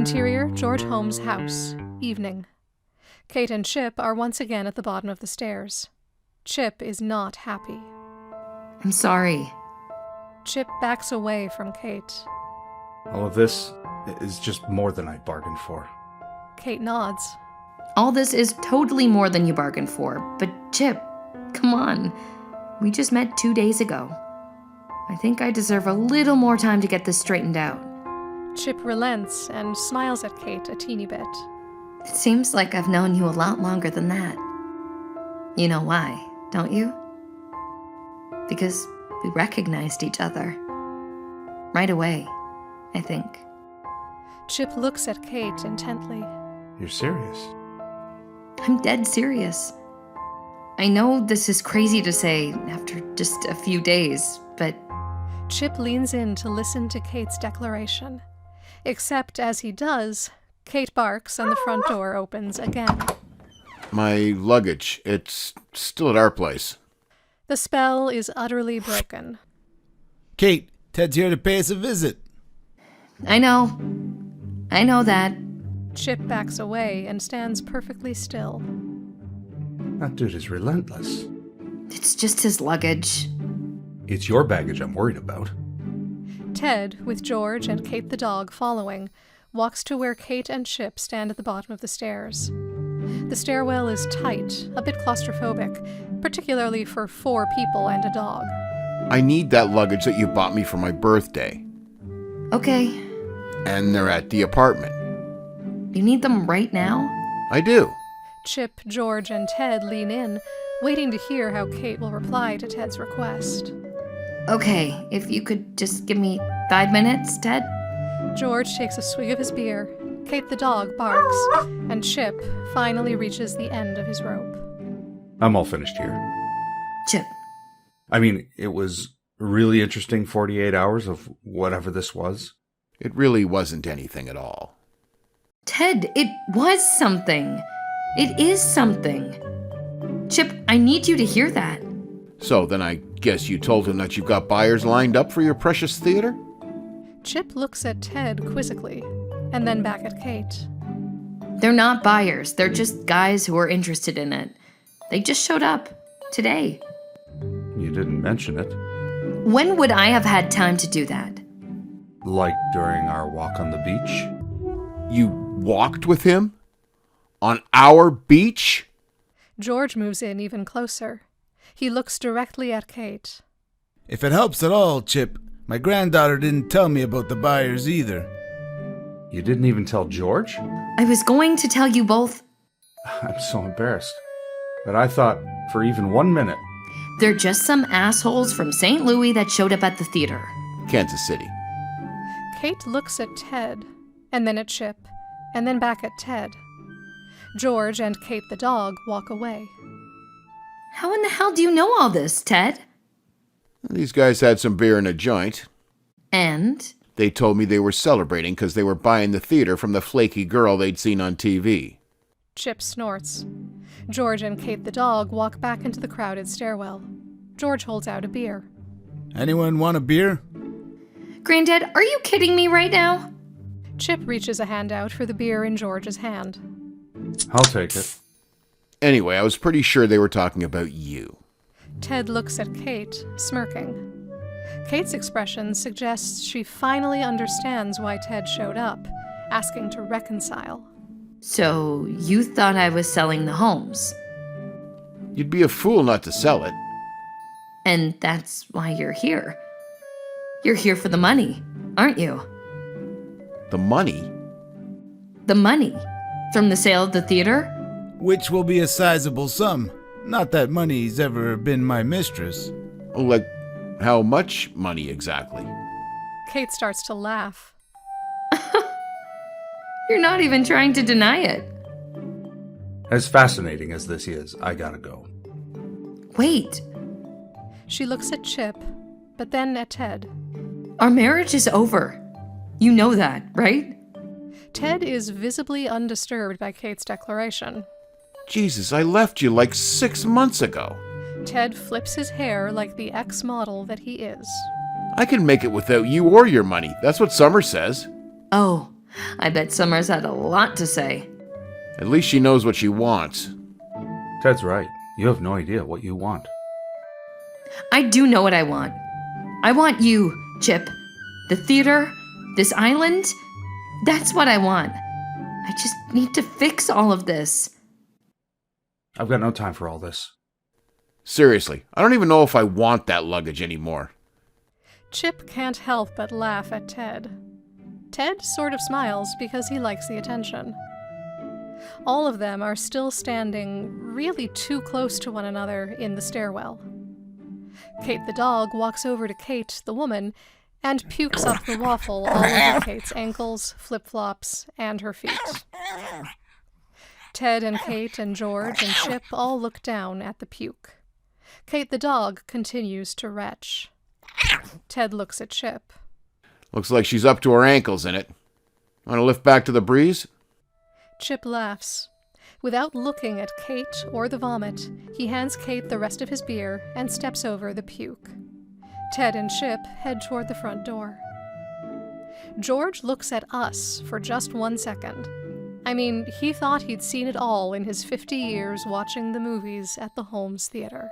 Interior, George Holmes' house. Evening. Kate and Chip are once again at the bottom of the stairs. Chip is not happy. I'm sorry. Chip backs away from Kate. All of this is just more than I bargained for. Kate nods. All this is totally more than you bargained for, but Chip, come on. We just met 2 days ago. I think I deserve a little more time to get this straightened out. Chip relents and smiles at Kate a teeny bit. It seems like I've known you a lot longer than that. You know why, don't you? Because we recognized each other. Right away, I think. Chip looks at Kate intently. You're serious? I'm dead serious. I know this is crazy to say after just a few days, but... Chip leans in to listen to Kate's declaration. Except as he does, Kate barks and the front door opens again. My luggage. It's still at our place. The spell is utterly broken. Kate, Ted's here to pay us a visit. I know that. Chip backs away and stands perfectly still. That dude is relentless. It's just his luggage. It's your baggage I'm worried about. Ted, with George and Kate the dog following, walks to where Kate and Chip stand at the bottom of the stairs. The stairwell is tight, a bit claustrophobic, particularly for 4 people and a dog. I need that luggage that you bought me for my birthday. Okay. And they're at the apartment. You need them right now? I do. Chip, George, and Ted lean in, waiting to hear how Kate will reply to Ted's request. Okay, if you could just give me 5 minutes, Ted? George takes a swig of his beer, Kate the dog barks, and Chip finally reaches the end of his rope. I'm all finished here. Chip. I mean, it was really interesting 48 hours of whatever this was. It really wasn't anything at all. Ted, it was something. It is something. Chip, I need you to hear that. So then I guess you told him that you've got buyers lined up for your precious theater? Chip looks at Ted quizzically, and then back at Kate. They're not buyers. They're just guys who are interested in it. They just showed up. Today. You didn't mention it. When would I have had time to do that? Like during our walk on the beach? You walked with him? On our beach? George moves in even closer. He looks directly at Kate. If it helps at all, Chip, my granddaughter didn't tell me about the buyers either. You didn't even tell George? I was going to tell you both. I'm so embarrassed. But I thought, for even 1 minute... They're just some assholes from St. Louis that showed up at the theater. Kansas City. Kate looks at Ted, and then at Chip, and then back at Ted. George and Kate the dog walk away. How in the hell do you know all this, Ted? These guys had some beer and a joint. And? They told me they were celebrating because they were buying the theater from the flaky girl they'd seen on TV. Chip snorts. George and Kate the dog walk back into the crowded stairwell. George holds out a beer. Anyone want a beer? Granddad, are you kidding me right now? Chip reaches a hand out for the beer in George's hand. I'll take it. Anyway, I was pretty sure they were talking about you. Ted looks at Kate, smirking. Kate's expression suggests she finally understands why Ted showed up, asking to reconcile. So, you thought I was selling the homes? You'd be a fool not to sell it. And that's why you're here. You're here for the money, aren't you? The money? The money. From the sale of the theater? Which will be a sizable sum. Not that money's ever been my mistress. Like, how much money exactly? Kate starts to laugh. You're not even trying to deny it. As fascinating as this is, I gotta go. Wait. She looks at Chip, but then at Ted. Our marriage is over. You know that, right? Ted is visibly undisturbed by Kate's declaration. Jesus, I left you like 6 months ago. Ted flips his hair like the ex-model that he is. I can make it without you or your money. That's what Summer says. Oh, I bet Summers had a lot to say. At least she knows what she wants. Ted's right. You have no idea what you want. I do know what I want. I want you, Chip. The theater, this island. That's what I want. I just need to fix all of this. I've got no time for all this. Seriously, I don't even know if I want that luggage anymore. Chip can't help but laugh at Ted. Ted sort of smiles because he likes the attention. All of them are still standing really too close to one another in the stairwell. Kate the dog walks over to Kate, the woman, and pukes up the waffle all over Kate's ankles, flip-flops, and her feet. Ted and Kate and George and Chip all look down at the puke. Kate the dog continues to retch. Ted looks at Chip. Looks like she's up to her ankles in it. Want to lift back to the breeze? Chip laughs. Without looking at Kate or the vomit, he hands Kate the rest of his beer and steps over the puke. Ted and Chip head toward the front door. George looks at us for just 1 second. I mean, he thought he'd seen it all in his 50 years watching the movies at the Holmes Theater.